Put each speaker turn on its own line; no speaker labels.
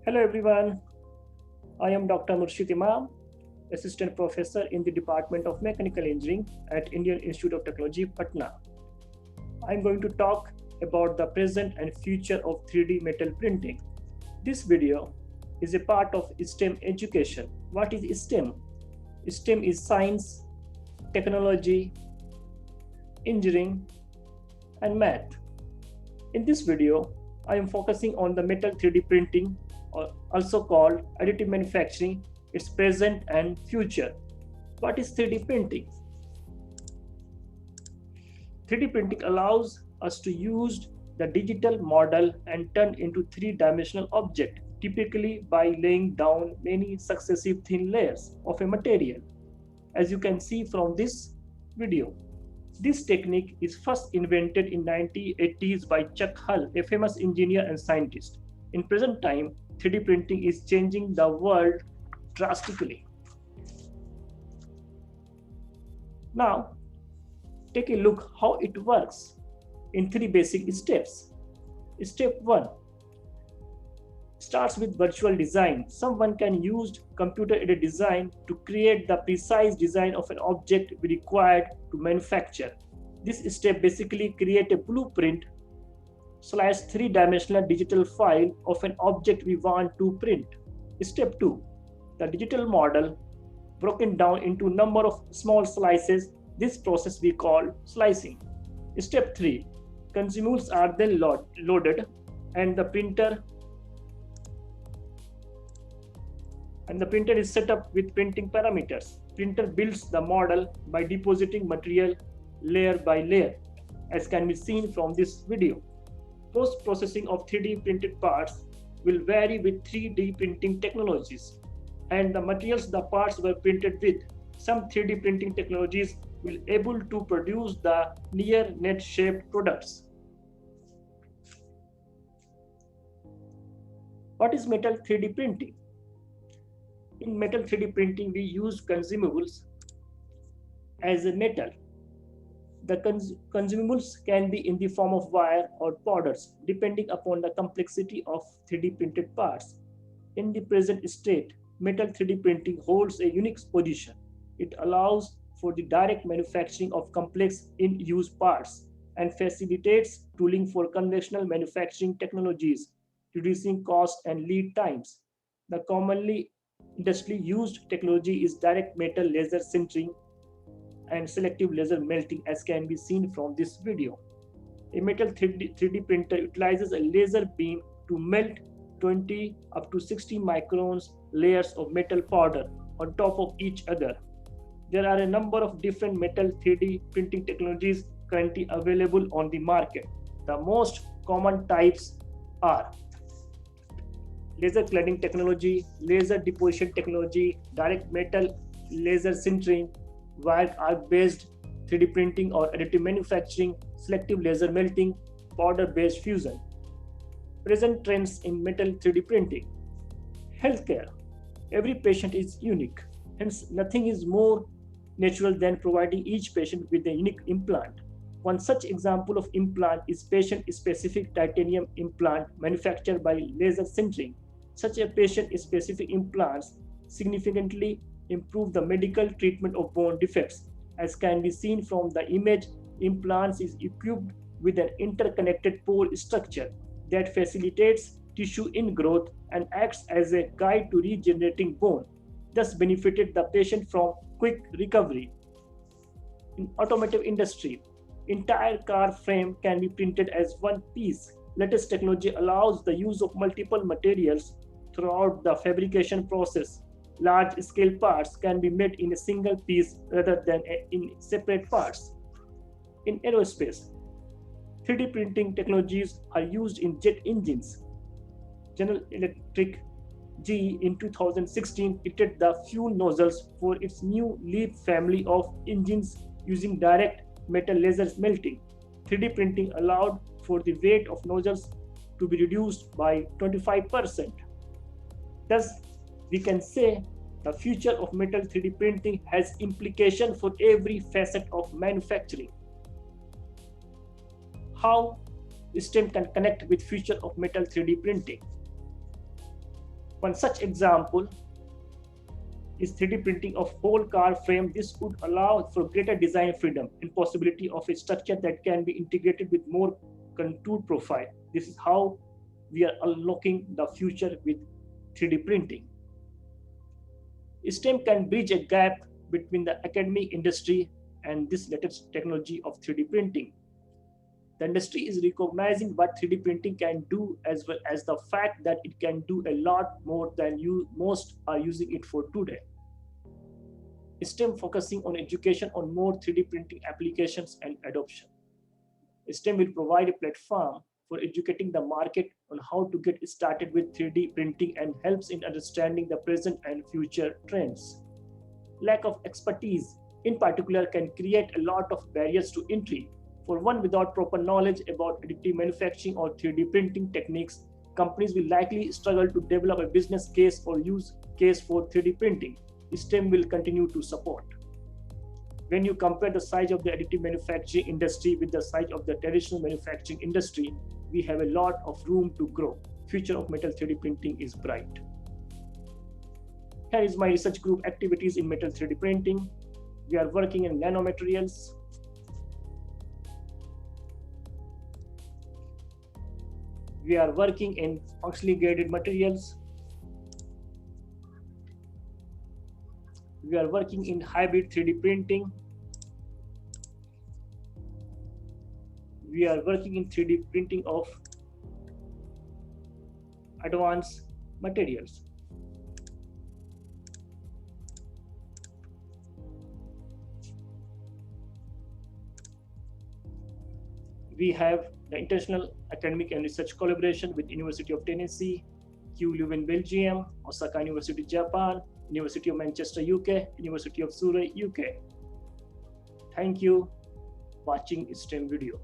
Hello everyone, I am Dr. Murshid Imam, Assistant Professor in the Department of Mechanical Engineering at Indian Institute of Technology, Patna. I am going to talk about the present and future of 3D metal printing. This video is a part of STEM education. What is STEM? STEM is science, technology, engineering, and math. In this video, I am focusing on the metal 3D printing, or also called additive manufacturing, its present and future. What is 3D printing? 3D printing allows us to use the digital model and turn into three-dimensional object, typically by laying down many successive thin layers of a material, as you can see from this video. This technique is first invented in 1980s by Chuck Hull, a famous engineer and scientist. In present time, 3D printing is changing the world drastically. Now, take a look how it works in three basic steps. Step 1 starts with virtual design. Someone can use computer-aided design to create the precise design of an object we required to manufacture. This step basically creates a blueprint / three-dimensional digital file of an object we want to print. Step 2, the digital model broken down into a number of small slices. This process we call slicing. Step 3, consumables are then loaded and the printer is set up with printing parameters. Printer builds the model by depositing material layer by layer, as can be seen from this video. Post-processing of 3D printed parts will vary with 3D printing technologies and the materials the parts were printed with. Some 3D printing technologies will able to produce the near net shaped products. What is metal 3D printing? In metal 3D printing, we use consumables as a metal. The consumables can be in the form of wire or powders, depending upon the complexity of 3D printed parts. In the present state, metal 3D printing holds a unique position. It allows for the direct manufacturing of complex in-use parts and facilitates tooling for conventional manufacturing technologies, reducing cost and lead times. The commonly industrially used technology is direct metal laser sintering and selective laser melting, as can be seen from this video. A metal 3D printer utilizes a laser beam to melt 20 up to 60 microns layers of metal powder on top of each other. There are a number of different metal 3D printing technologies currently available on the market. The most common types are laser cladding technology, laser deposition technology, direct metal laser sintering, wire arc based 3D printing or additive manufacturing, selective laser melting, powder based fusion. Present trends in metal 3D printing. Healthcare. Every patient is unique, hence, nothing is more natural than providing each patient with a unique implant. One such example of implant is patient-specific titanium implant manufactured by laser sintering. Such a patient-specific implants significantly improve the medical treatment of bone defects. As can be seen from the image, implants is equipped with an interconnected pore structure that facilitates tissue ingrowth and acts as a guide to regenerating bone, thus benefited the patient from quick recovery. In automotive industry, entire car frame can be printed as one piece. Latest technology allows the use of multiple materials throughout the fabrication process. Large-scale parts can be made in a single piece rather than in separate parts. In aerospace, 3D printing technologies are used in jet engines. General Electric GE in 2016 created the fuel nozzles for its new LEAP family of engines using direct metal laser melting. 3D printing allowed for the weight of nozzles to be reduced by 25%. Thus, we can say the future of metal 3D printing has implications for every facet of manufacturing. How STEM can connect with future of metal 3D printing? One such example is 3D printing of whole car frame. This would allow for greater design freedom and possibility of a structure that can be integrated with more contour profile. This is how we are unlocking the future with 3D printing. STEM can bridge a gap between the academic industry and this latest technology of 3D printing. The industry is recognizing what 3D printing can do, as well as the fact that it can do a lot more than most are using it for today. STEM focusing on education on more 3D printing applications and adoption. STEM will provide a platform for educating the market on how to get started with 3D printing and helps in understanding the present and future trends. Lack of expertise, in particular, can create a lot of barriers to entry. For one without proper knowledge about additive manufacturing or 3D printing techniques, companies will likely struggle to develop a business case or use case for 3D printing. STEM will continue to support. When you compare the size of the additive manufacturing industry with the size of the traditional manufacturing industry, we have a lot of room to grow. Future of metal 3D printing is bright. Here is my research group activities in metal 3D printing. We are working in nanomaterials. We are working in functionally graded materials. We are working in hybrid 3D printing. We are working in 3D printing of advanced materials. We have the international academic and research collaboration with University of Tennessee, Kew Leuven, Belgium, Osaka University, Japan, University of Manchester, UK, University of Surrey, UK. Thank you for watching STEM video.